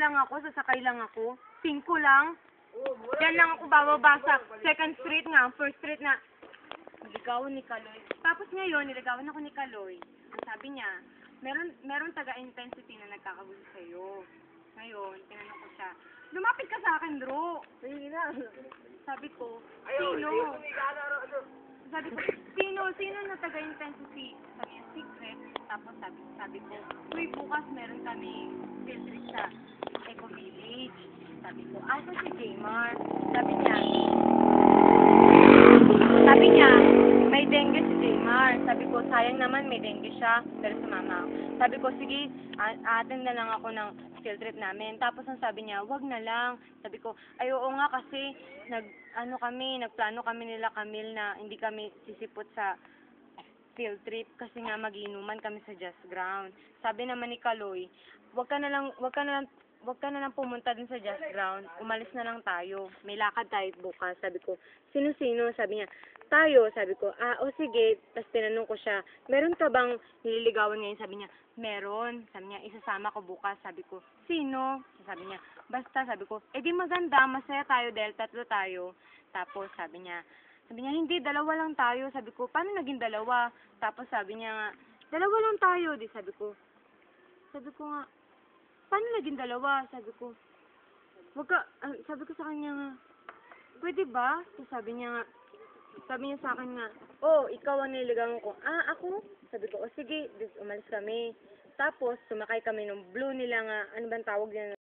lang ako, sasakay lang ako. 5 lang. Yan lang ako bababa sa second street nga, first street na. Niligawan ni Kaloy. Tapos ngayon, niligawan ako ni Kaloy. Ang sabi niya, meron taga-intensity na nagkakagulo sa'yo. Ngayon, tinanong ko siya, lumapit ka sa akin, bro. Sige na. Sabi ko, sino? Sabi ko, sino na taga-intensity? Sabi niya, secret. Tapos sabi ko, uy, bukas meron kami field trip sa Eco Village. Sabi ko, asa si Jaymar? Sabi niya, may dengue si Jaymar. Sabi ko, sayang naman may dengue siya, pero sumama ako. Sabi ko, sige, attend na lang ako ng field trip namin. Tapos ang sabi niya, wag na lang. Sabi ko, ay oo nga kasi, nagplano kami nila Camille na hindi kami sisipot sa field trip kasi nga magiinuman kami sa Just Ground. Sabi naman ni Kaloy, wag ka na lang pumunta dun sa Just Ground. Umalis na lang tayo. May lakad tayo bukas. Sabi ko, sino-sino? Sabi niya, tayo. Sabi ko, o sige. Tapos tinanong ko siya, meron ka bang nililigawan ngayon? Sabi niya, meron. Sabi niya, isasama ko bukas. Sabi ko, sino? Sabi niya, basta. Sabi ko, di maganda. Masaya tayo dahil 3 tayo. Tapos sabi niya, hindi, 2 lang tayo. Sabi ko, paano naging 2? Tapos sabi niya nga, 2 lang tayo. Di sabi ko nga, paano naging 2? Sabi ko, sabi ko sa kanya nga, pwede ba? So, sabi niya sa akin nga, ikaw ang niligawan ko. Ako? Sabi ko, sige, umalis kami. Tapos, sumakay kami ng blue nila nga, ano bang tawag nila?